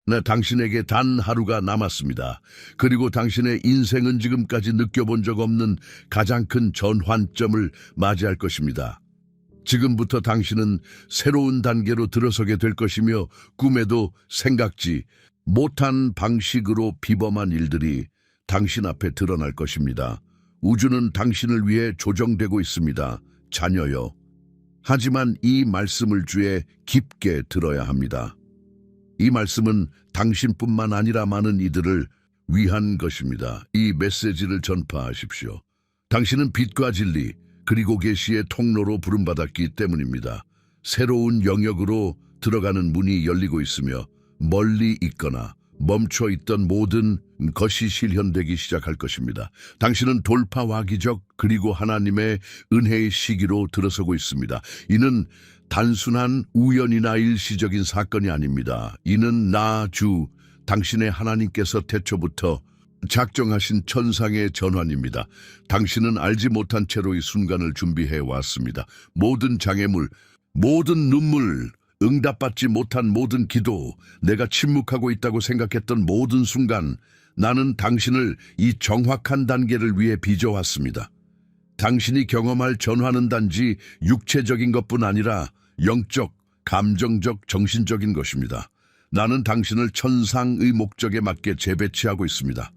네, 당신에게 단 하루가 남았습니다. 그리고 당신의 인생은 지금까지 느껴본 적 없는 가장 큰 전환점을 맞이할 것입니다. 지금부터 당신은 새로운 단계로 들어서게 될 것이며 꿈에도 생각지 못한 방식으로 비범한 일들이 당신 앞에 드러날 것입니다. 우주는 당신을 위해 조정되고 있습니다. 자녀여. 하지만 이 말씀을 주에 깊게 들어야 합니다. 이 말씀은 당신뿐만 아니라 많은 이들을 위한 것입니다. 이 메시지를 전파하십시오. 당신은 빛과 진리, 그리고 계시의 통로로 부름받았기 때문입니다. 새로운 영역으로 들어가는 문이 열리고 있으며 멀리 있거나 멈춰 있던 모든 것이 실현되기 시작할 것입니다. 당신은 돌파와 기적 그리고 하나님의 은혜의 시기로 들어서고 있습니다. 이는 단순한 우연이나 일시적인 사건이 아닙니다. 이는 당신의 하나님께서 태초부터 작정하신 천상의 전환입니다. 당신은 알지 못한 채로 이 순간을 준비해 왔습니다. 모든 장애물, 모든 눈물, 응답받지 못한 모든 기도, 내가 침묵하고 있다고 생각했던 모든 순간, 나는 당신을 이 정확한 단계를 위해 빚어왔습니다. 당신이 경험할 전환은 단지 육체적인 것뿐 아니라 영적, 감정적, 정신적인 것입니다. 나는 당신을 천상의 목적에 맞게 재배치하고 있습니다.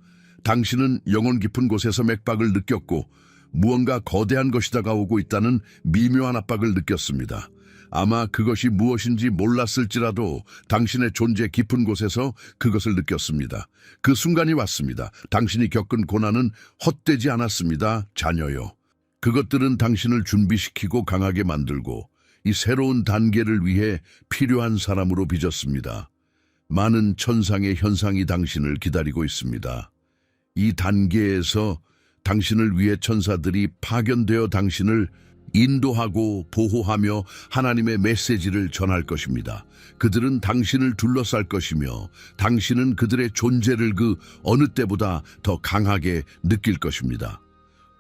당신은 영혼 깊은 곳에서 맥박을 느꼈고 무언가 거대한 것이 다가오고 있다는 미묘한 압박을 느꼈습니다. 아마 그것이 무엇인지 몰랐을지라도 당신의 존재 깊은 곳에서 그것을 느꼈습니다. 그 순간이 왔습니다. 당신이 겪은 고난은 헛되지 않았습니다. 자녀요. 그것들은 당신을 준비시키고 강하게 만들고 이 새로운 단계를 위해 필요한 사람으로 빚었습니다. 많은 천상의 현상이 당신을 기다리고 있습니다. 이 단계에서 당신을 위해 천사들이 파견되어 당신을 인도하고 보호하며 하나님의 메시지를 전할 것입니다. 그들은 당신을 둘러쌀 것이며 당신은 그들의 존재를 그 어느 때보다 더 강하게 느낄 것입니다.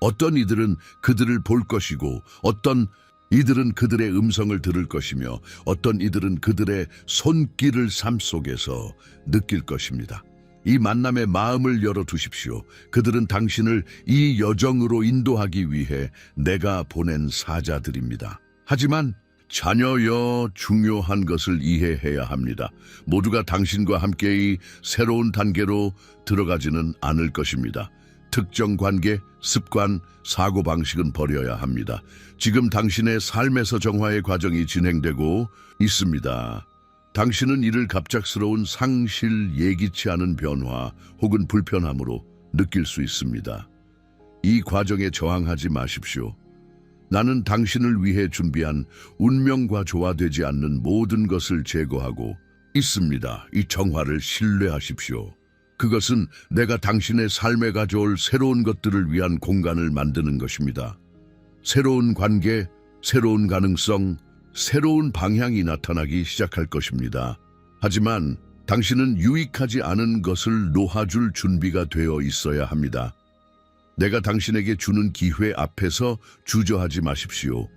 어떤 이들은 그들을 볼 것이고 어떤 이들은 그들의 음성을 들을 것이며 어떤 이들은 그들의 손길을 삶 속에서 느낄 것입니다. 이 만남의 마음을 열어두십시오. 그들은 당신을 이 여정으로 인도하기 위해 내가 보낸 사자들입니다. 하지만 자녀여, 중요한 것을 이해해야 합니다. 모두가 당신과 함께 이 새로운 단계로 들어가지는 않을 것입니다. 특정 관계, 습관, 사고방식은 버려야 합니다. 지금 당신의 삶에서 정화의 과정이 진행되고 있습니다. 당신은 이를 갑작스러운 상실, 예기치 않은 변화 혹은 불편함으로 느낄 수 있습니다. 이 과정에 저항하지 마십시오. 나는 당신을 위해 준비한 운명과 조화되지 않는 모든 것을 제거하고 있습니다. 이 정화를 신뢰하십시오. 그것은 내가 당신의 삶에 가져올 새로운 것들을 위한 공간을 만드는 것입니다. 새로운 관계, 새로운 가능성, 새로운 방향이 나타나기 시작할 것입니다. 하지만 당신은 유익하지 않은 것을 놓아줄 준비가 되어 있어야 합니다. 내가 당신에게 주는 기회 앞에서 주저하지 마십시오.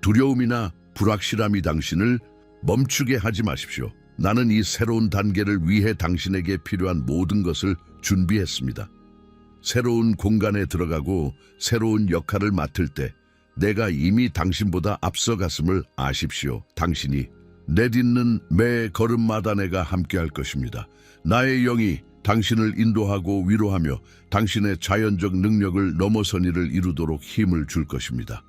두려움이나 불확실함이 당신을 멈추게 하지 마십시오. 나는 이 새로운 단계를 위해 당신에게 필요한 모든 것을 준비했습니다. 새로운 공간에 들어가고 새로운 역할을 맡을 때 내가 이미 당신보다 앞서갔음을 아십시오. 당신이 내딛는 매 걸음마다 내가 함께할 것입니다. 나의 영이 당신을 인도하고 위로하며 당신의 자연적 능력을 넘어선 일을 이루도록 힘을 줄 것입니다.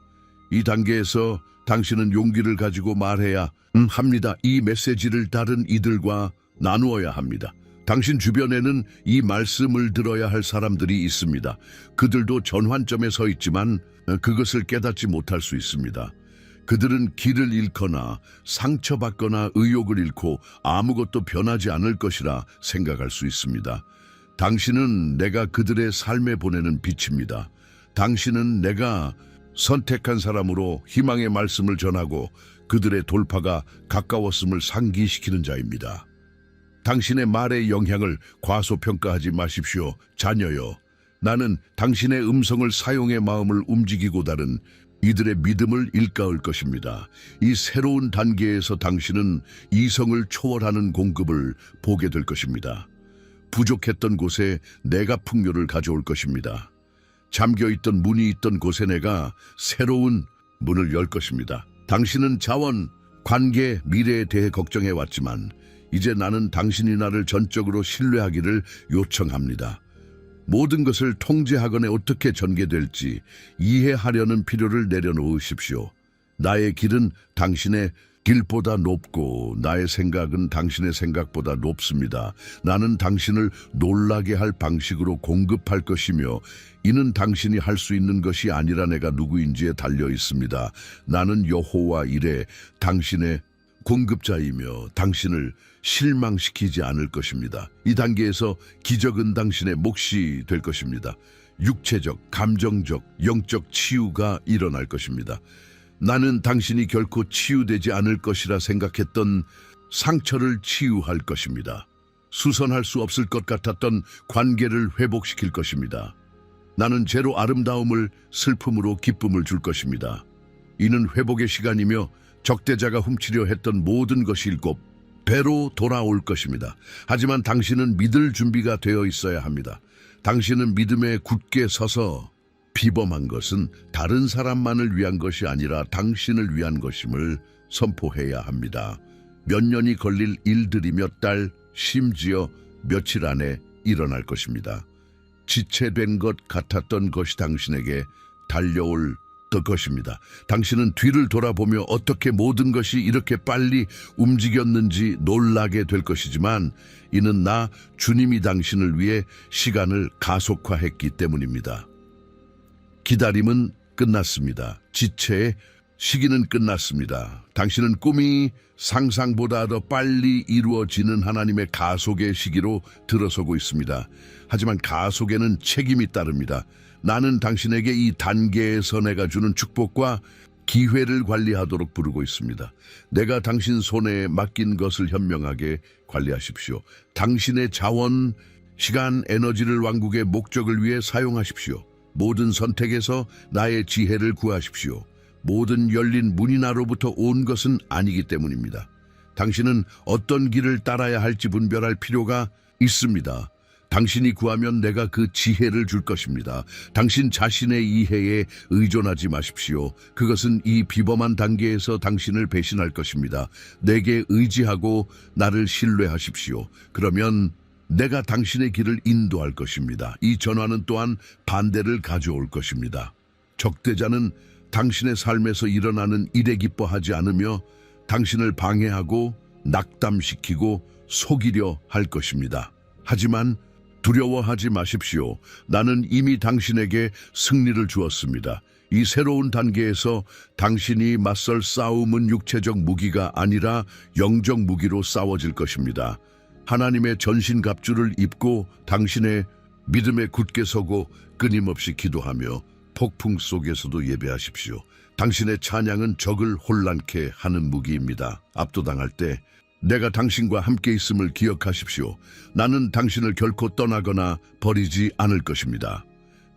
이 단계에서 당신은 용기를 가지고 말해야 합니다. 이 메시지를 다른 이들과 나누어야 합니다. 당신 주변에는 이 말씀을 들어야 할 사람들이 있습니다. 그들도 전환점에 서 있지만 그것을 깨닫지 못할 수 있습니다. 그들은 길을 잃거나 상처받거나 의욕을 잃고 아무것도 변하지 않을 것이라 생각할 수 있습니다. 당신은 내가 그들의 삶에 보내는 빛입니다. 당신은 내가 선택한 사람으로 희망의 말씀을 전하고 그들의 돌파가 가까웠음을 상기시키는 자입니다. 당신의 말의 영향을 과소평가하지 마십시오. 자녀여, 나는 당신의 음성을 사용해 마음을 움직이고 다른 이들의 믿음을 일깨울 것입니다. 이 새로운 단계에서 당신은 이성을 초월하는 공급을 보게 될 것입니다. 부족했던 곳에 내가 풍요를 가져올 것입니다. 잠겨있던 문이 있던 곳에 내가 새로운 문을 열 것입니다. 당신은 자원, 관계, 미래에 대해 걱정해왔지만 이제 나는 당신이 나를 전적으로 신뢰하기를 요청합니다. 모든 것을 통제하거나 어떻게 전개될지 이해하려는 필요를 내려놓으십시오. 나의 길은 당신의 길보다 높고 나의 생각은 당신의 생각보다 높습니다. 나는 당신을 놀라게 할 방식으로 공급할 것이며 이는 당신이 할 수 있는 것이 아니라 내가 누구인지에 달려 있습니다. 나는 여호와 이레 당신의 공급자이며 당신을 실망시키지 않을 것입니다. 이 단계에서 기적은 당신의 몫이 될 것입니다. 육체적, 감정적, 영적 치유가 일어날 것입니다. 나는 당신이 결코 치유되지 않을 것이라 생각했던 상처를 치유할 것입니다. 수선할 수 없을 것 같았던 관계를 회복시킬 것입니다. 나는 죄로 아름다움을, 슬픔으로 기쁨을 줄 것입니다. 이는 회복의 시간이며 적대자가 훔치려 했던 모든 것이 7배로 돌아올 것입니다. 하지만 당신은 믿을 준비가 되어 있어야 합니다. 당신은 믿음에 굳게 서서 비범한 것은 다른 사람만을 위한 것이 아니라 당신을 위한 것임을 선포해야 합니다. 몇 년이 걸릴 일들이 몇 달, 심지어 며칠 안에 일어날 것입니다. 지체된 것 같았던 것이 당신에게 달려올 것입니다. 당신은 뒤를 돌아보며 어떻게 모든 것이 이렇게 빨리 움직였는지 놀라게 될 것이지만 이는 나 주님이 당신을 위해 시간을 가속화했기 때문입니다. 기다림은 끝났습니다. 지체의 시기는 끝났습니다. 당신은 꿈이 상상보다 더 빨리 이루어지는 하나님의 가속의 시기로 들어서고 있습니다. 하지만 가속에는 책임이 따릅니다. 나는 당신에게 이 단계에서 내가 주는 축복과 기회를 관리하도록 부르고 있습니다. 내가 당신 손에 맡긴 것을 현명하게 관리하십시오. 당신의 자원, 시간, 에너지를 왕국의 목적을 위해 사용하십시오. 모든 선택에서 나의 지혜를 구하십시오. 모든 열린 문이 나로부터 온 것은 아니기 때문입니다. 당신은 어떤 길을 따라야 할지 분별할 필요가 있습니다. 당신이 구하면 내가 그 지혜를 줄 것입니다. 당신 자신의 이해에 의존하지 마십시오. 그것은 이 비범한 단계에서 당신을 배신할 것입니다. 내게 의지하고 나를 신뢰하십시오. 그러면 내가 당신의 길을 인도할 것입니다. 이 전환은 또한 반대를 가져올 것입니다. 적대자는 당신의 삶에서 일어나는 일에 기뻐하지 않으며 당신을 방해하고 낙담시키고 속이려 할 것입니다. 하지만 두려워하지 마십시오. 나는 이미 당신에게 승리를 주었습니다. 이 새로운 단계에서 당신이 맞설 싸움은 육체적 무기가 아니라 영적 무기로 싸워질 것입니다. 하나님의 전신갑주를 입고 당신의 믿음에 굳게 서고 끊임없이 기도하며 폭풍 속에서도 예배하십시오. 당신의 찬양은 적을 혼란케 하는 무기입니다. 압도당할 때 내가 당신과 함께 있음을 기억하십시오. 나는 당신을 결코 떠나거나 버리지 않을 것입니다.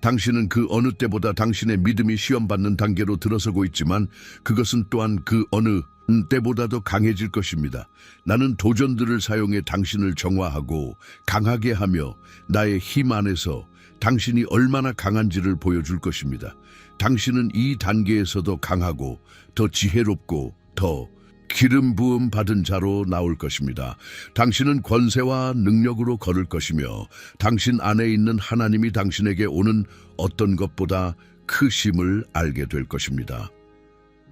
당신은 그 어느 때보다 당신의 믿음이 시험받는 단계로 들어서고 있지만 그것은 또한 그 어느 때보다도 강해질 것입니다. 나는 도전들을 사용해 당신을 정화하고 강하게 하며 나의 힘 안에서 당신이 얼마나 강한지를 보여줄 것입니다. 당신은 이 단계에서도 강하고 더 지혜롭고 더 기름 부음 받은 자로 나올 것입니다. 당신은 권세와 능력으로 걸을 것이며 당신 안에 있는 하나님이 당신에게 오는 어떤 것보다 크심을 알게 될 것입니다.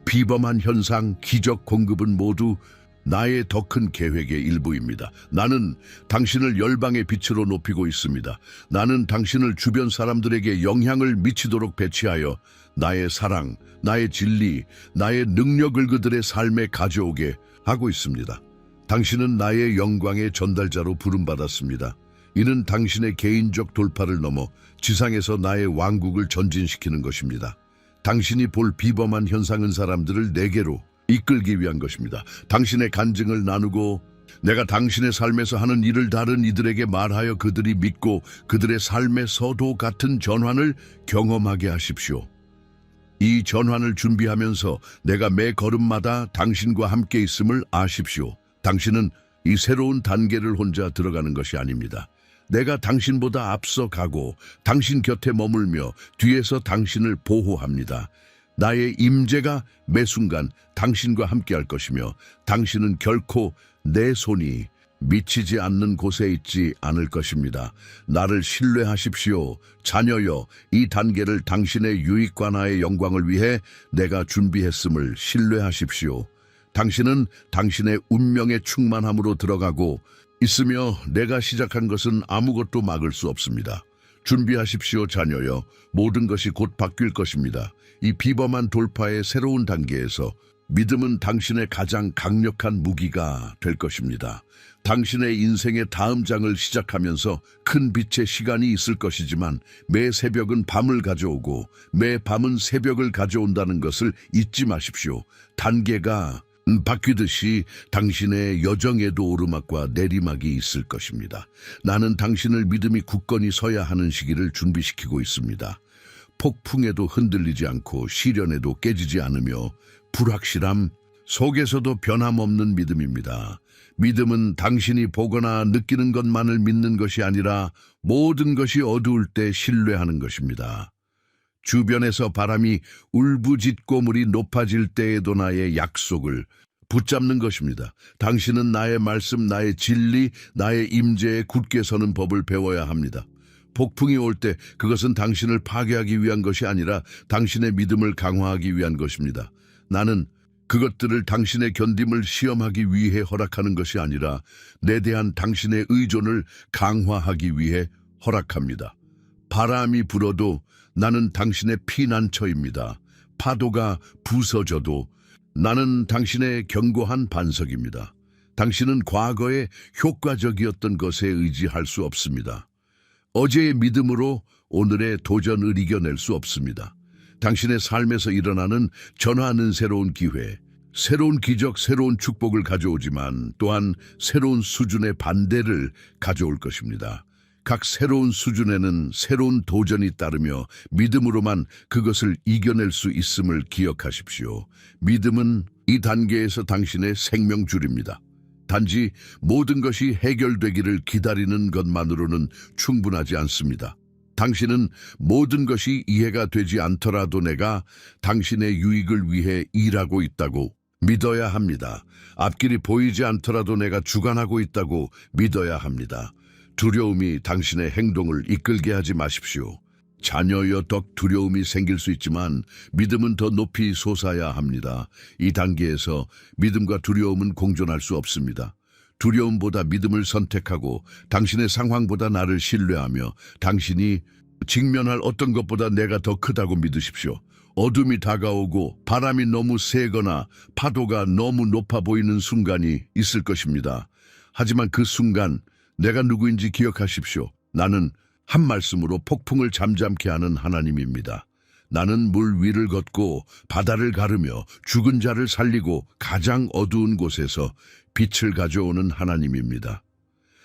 비범한 현상, 기적 공급은 모두 나의 더 큰 계획의 일부입니다. 나는 당신을 열방의 빛으로 높이고 있습니다. 나는 당신을 주변 사람들에게 영향을 미치도록 배치하여 나의 사랑, 나의 진리, 나의 능력을 그들의 삶에 가져오게 하고 있습니다. 당신은 나의 영광의 전달자로 부름받았습니다. 이는 당신의 개인적 돌파를 넘어 지상에서 나의 왕국을 전진시키는 것입니다. 당신이 볼 비범한 현상은 사람들을 내게로 이끌기 위한 것입니다. 당신의 간증을 나누고 내가 당신의 삶에서 하는 일을 다른 이들에게 말하여 그들이 믿고 그들의 삶의 서도 같은 전환을 경험하게 하십시오. 이 전환을 준비하면서 내가 매 걸음마다 당신과 함께 있음을 아십시오. 당신은 이 새로운 단계를 혼자 들어가는 것이 아닙니다. 내가 당신보다 앞서 가고 당신 곁에 머물며 뒤에서 당신을 보호합니다. 나의 임재가 매 순간 당신과 함께 할 것이며 당신은 결코 내 손이 미치지 않는 곳에 있지 않을 것입니다. 나를 신뢰하십시오. 자녀여, 이 단계를 당신의 유익과 나의 영광을 위해 내가 준비했음을 신뢰하십시오. 당신은 당신의 운명의 충만함으로 들어가고 있으며 내가 시작한 것은 아무것도 막을 수 없습니다. 준비하십시오, 자녀여. 모든 것이 곧 바뀔 것입니다. 이 비범한 돌파의 새로운 단계에서 믿음은 당신의 가장 강력한 무기가 될 것입니다. 당신의 인생의 다음 장을 시작하면서 큰 빛의 시간이 있을 것이지만 매 새벽은 밤을 가져오고 매 밤은 새벽을 가져온다는 것을 잊지 마십시오. 단계가 바뀌듯이 당신의 여정에도 오르막과 내리막이 있을 것입니다. 나는 당신을 믿음이 굳건히 서야 하는 시기를 준비시키고 있습니다. 폭풍에도 흔들리지 않고 시련에도 깨지지 않으며 불확실함 속에서도 변함없는 믿음입니다. 믿음은 당신이 보거나 느끼는 것만을 믿는 것이 아니라 모든 것이 어두울 때 신뢰하는 것입니다. 주변에서 바람이 울부짖고 물이 높아질 때에도 나의 약속을 붙잡는 것입니다. 당신은 나의 말씀, 나의 진리, 나의 임재에 굳게 서는 법을 배워야 합니다. 폭풍이 올 때 그것은 당신을 파괴하기 위한 것이 아니라 당신의 믿음을 강화하기 위한 것입니다. 나는 그것들을 당신의 견딤을 시험하기 위해 허락하는 것이 아니라 내 대한 당신의 의존을 강화하기 위해 허락합니다. 바람이 불어도 나는 당신의 피난처입니다. 파도가 부서져도 나는 당신의 견고한 반석입니다. 당신은 과거에 효과적이었던 것에 의지할 수 없습니다. 어제의 믿음으로 오늘의 도전을 이겨낼 수 없습니다. 당신의 삶에서 일어나는 전하는 새로운 기회, 새로운 기적, 새로운 축복을 가져오지만 또한 새로운 수준의 반대를 가져올 것입니다. 각 새로운 수준에는 새로운 도전이 따르며 믿음으로만 그것을 이겨낼 수 있음을 기억하십시오. 믿음은 이 단계에서 당신의 생명줄입니다. 단지 모든 것이 해결되기를 기다리는 것만으로는 충분하지 않습니다. 당신은 모든 것이 이해가 되지 않더라도 내가 당신의 유익을 위해 일하고 있다고 믿어야 합니다. 앞길이 보이지 않더라도 내가 주관하고 있다고 믿어야 합니다. 두려움이 당신의 행동을 이끌게 하지 마십시오. 자녀여 덕 두려움이 생길 수 있지만 믿음은 더 높이 솟아야 합니다. 이 단계에서 믿음과 두려움은 공존할 수 없습니다. 두려움보다 믿음을 선택하고 당신의 상황보다 나를 신뢰하며 당신이 직면할 어떤 것보다 내가 더 크다고 믿으십시오. 어둠이 다가오고 바람이 너무 세거나 파도가 너무 높아 보이는 순간이 있을 것입니다. 하지만 그 순간 내가 누구인지 기억하십시오. 나는 한 말씀으로 폭풍을 잠잠케 하는 하나님입니다. 나는 물 위를 걷고 바다를 가르며 죽은 자를 살리고 가장 어두운 곳에서 빛을 가져오는 하나님입니다.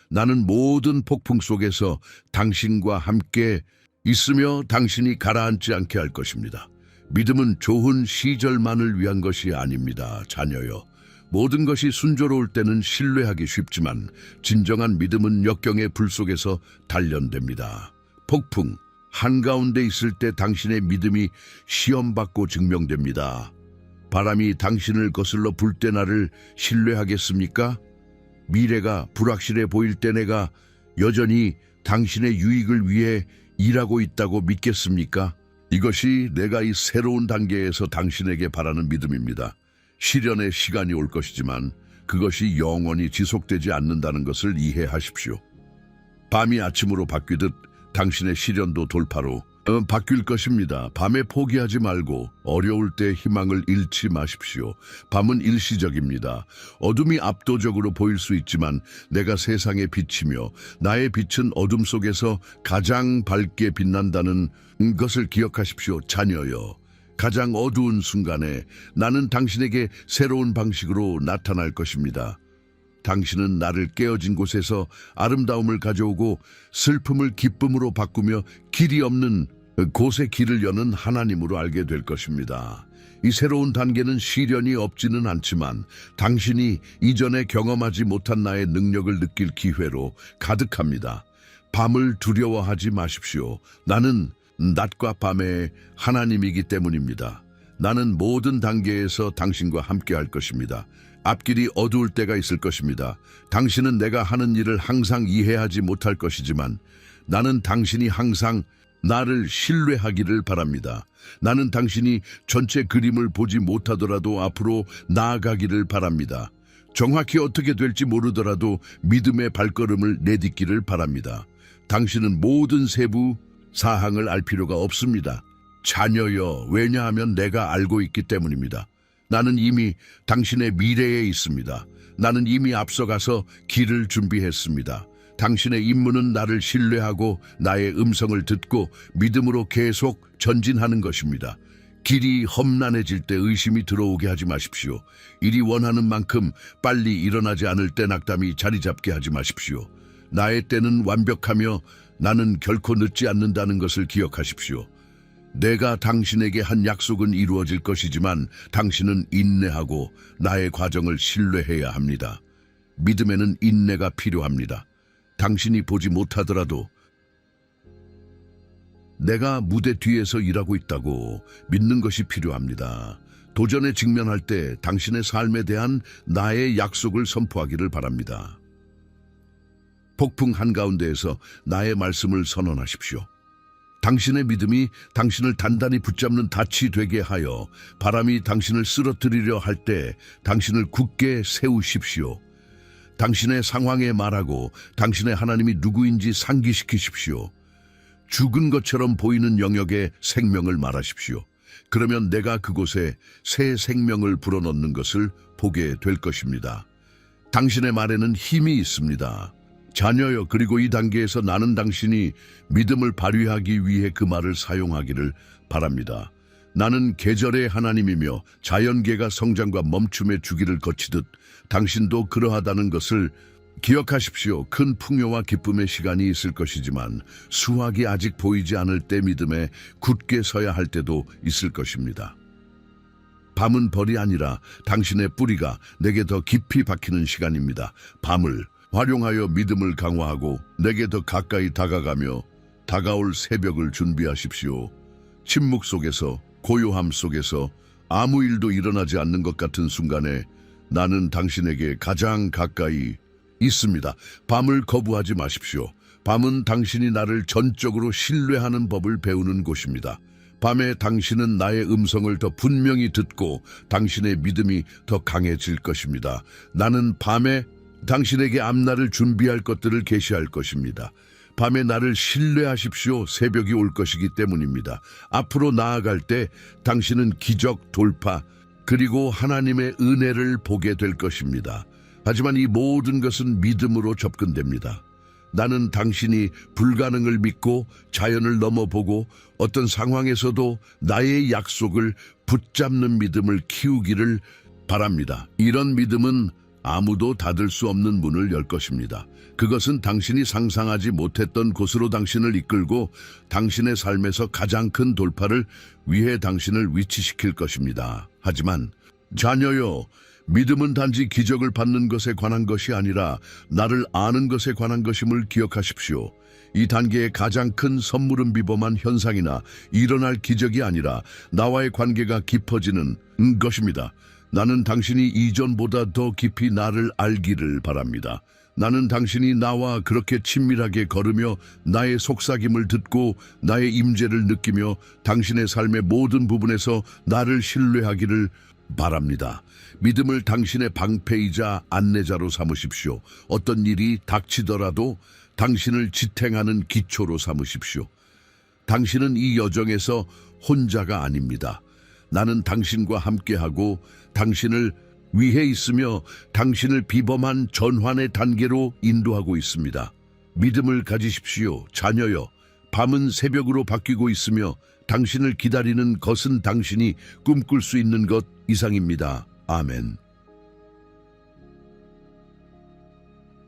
나는 모든 폭풍 속에서 당신과 함께 있으며 당신이 가라앉지 않게 할 것입니다. 믿음은 좋은 시절만을 위한 것이 아닙니다. 자녀여, 모든 것이 순조로울 때는 신뢰하기 쉽지만 진정한 믿음은 역경의 불 속에서 단련됩니다. 폭풍 한가운데 있을 때 당신의 믿음이 시험받고 증명됩니다. 바람이 당신을 거슬러 불 때 나를 신뢰하겠습니까? 미래가 불확실해 보일 때 내가 여전히 당신의 유익을 위해 일하고 있다고 믿겠습니까? 이것이 내가 이 새로운 단계에서 당신에게 바라는 믿음입니다. 시련의 시간이 올 것이지만 그것이 영원히 지속되지 않는다는 것을 이해하십시오. 밤이 아침으로 바뀌듯 당신의 시련도 돌파로 바뀔 것입니다. 밤에 포기하지 말고 어려울 때 희망을 잃지 마십시오. 밤은 일시적입니다. 어둠이 압도적으로 보일 수 있지만 내가 세상의 빛이며 나의 빛은 어둠 속에서 가장 밝게 빛난다는 것을 기억하십시오. 자녀여, 가장 어두운 순간에 나는 당신에게 새로운 방식으로 나타날 것입니다. 당신은 나를 깨어진 곳에서 아름다움을 가져오고 슬픔을 기쁨으로 바꾸며 길이 없는 곳의 길을 여는 하나님으로 알게 될 것입니다. 이 새로운 단계는 시련이 없지는 않지만 당신이 이전에 경험하지 못한 나의 능력을 느낄 기회로 가득합니다. 밤을 두려워하지 마십시오. 나는 낮과 밤의 하나님이기 때문입니다. 나는 모든 단계에서 당신과 함께 할 것입니다. 앞길이 어두울 때가 있을 것입니다. 당신은 내가 하는 일을 항상 이해하지 못할 것이지만 나는 당신이 항상 나를 신뢰하기를 바랍니다. 나는 당신이 전체 그림을 보지 못하더라도 앞으로 나아가기를 바랍니다. 정확히 어떻게 될지 모르더라도 믿음의 발걸음을 내딛기를 바랍니다. 당신은 모든 세부 사항을 알 필요가 없습니다. 자녀여, 왜냐하면 내가 알고 있기 때문입니다. 나는 이미 당신의 미래에 있습니다. 나는 이미 앞서가서 길을 준비했습니다. 당신의 임무는 나를 신뢰하고 나의 음성을 듣고 믿음으로 계속 전진하는 것입니다. 길이 험난해질 때 의심이 들어오게 하지 마십시오. 일이 원하는 만큼 빨리 일어나지 않을 때 낙담이 자리 잡게 하지 마십시오. 나의 때는 완벽하며 나는 결코 늦지 않는다는 것을 기억하십시오. 내가 당신에게 한 약속은 이루어질 것이지만 당신은 인내하고 나의 과정을 신뢰해야 합니다. 믿음에는 인내가 필요합니다. 당신이 보지 못하더라도 내가 무대 뒤에서 일하고 있다고 믿는 것이 필요합니다. 도전에 직면할 때 당신의 삶에 대한 나의 약속을 선포하기를 바랍니다. 폭풍 한가운데에서 나의 말씀을 선언하십시오. 당신의 믿음이 당신을 단단히 붙잡는 닻이 되게 하여 바람이 당신을 쓰러뜨리려 할 때 당신을 굳게 세우십시오. 당신의 상황에 말하고 당신의 하나님이 누구인지 상기시키십시오. 죽은 것처럼 보이는 영역에 생명을 말하십시오. 그러면 내가 그곳에 새 생명을 불어넣는 것을 보게 될 것입니다. 당신의 말에는 힘이 있습니다. 자녀여, 그리고 이 단계에서 나는 당신이 믿음을 발휘하기 위해 그 말을 사용하기를 바랍니다. 나는 계절의 하나님이며 자연계가 성장과 멈춤의 주기를 거치듯 당신도 그러하다는 것을 기억하십시오. 큰 풍요와 기쁨의 시간이 있을 것이지만 수확이 아직 보이지 않을 때 믿음에 굳게 서야 할 때도 있을 것입니다. 밤은 벌이 아니라 당신의 뿌리가 내게 더 깊이 박히는 시간입니다. 밤을 활용하여 믿음을 강화하고 내게 더 가까이 다가가며 다가올 새벽을 준비하십시오. 침묵 속에서, 고요함 속에서 아무 일도 일어나지 않는 것 같은 순간에 나는 당신에게 가장 가까이 있습니다. 밤을 거부하지 마십시오. 밤은 당신이 나를 전적으로 신뢰하는 법을 배우는 곳입니다. 밤에 당신은 나의 음성을 더 분명히 듣고 당신의 믿음이 더 강해질 것입니다. 나는 밤에 당신에게 앞날을 준비할 것들을 계시할 것입니다. 밤에 나를 신뢰하십시오. 새벽이 올 것이기 때문입니다. 앞으로 나아갈 때 당신은 기적, 돌파, 그리고 하나님의 은혜를 보게 될 것입니다. 하지만 이 모든 것은 믿음으로 접근됩니다. 나는 당신이 불가능을 믿고 자연을 넘어보고 어떤 상황에서도 나의 약속을 붙잡는 믿음을 키우기를 바랍니다. 이런 믿음은 아무도 닫을 수 없는 문을 열 것입니다. 그것은 당신이 상상하지 못했던 곳으로 당신을 이끌고 당신의 삶에서 가장 큰 돌파를 위해 당신을 위치시킬 것입니다. 하지만 자녀여, 믿음은 단지 기적을 받는 것에 관한 것이 아니라 나를 아는 것에 관한 것임을 기억하십시오. 이 단계의 가장 큰 선물은 비범한 현상이나 일어날 기적이 아니라 나와의 관계가 깊어지는 것입니다. 나는 당신이 이전보다 더 깊이 나를 알기를 바랍니다. 나는 당신이 나와 그렇게 친밀하게 걸으며 나의 속삭임을 듣고 나의 임재를 느끼며 당신의 삶의 모든 부분에서 나를 신뢰하기를 바랍니다. 믿음을 당신의 방패이자 안내자로 삼으십시오. 어떤 일이 닥치더라도 당신을 지탱하는 기초로 삼으십시오. 당신은 이 여정에서 혼자가 아닙니다. 나는 당신과 함께하고 당신을 위해 있으며 당신을 비범한 전환의 단계로 인도하고 있습니다. 믿음을 가지십시오, 자녀여. 밤은 새벽으로 바뀌고 있으며 당신을 기다리는 것은 당신이 꿈꿀 수 있는 것 이상입니다. 아멘.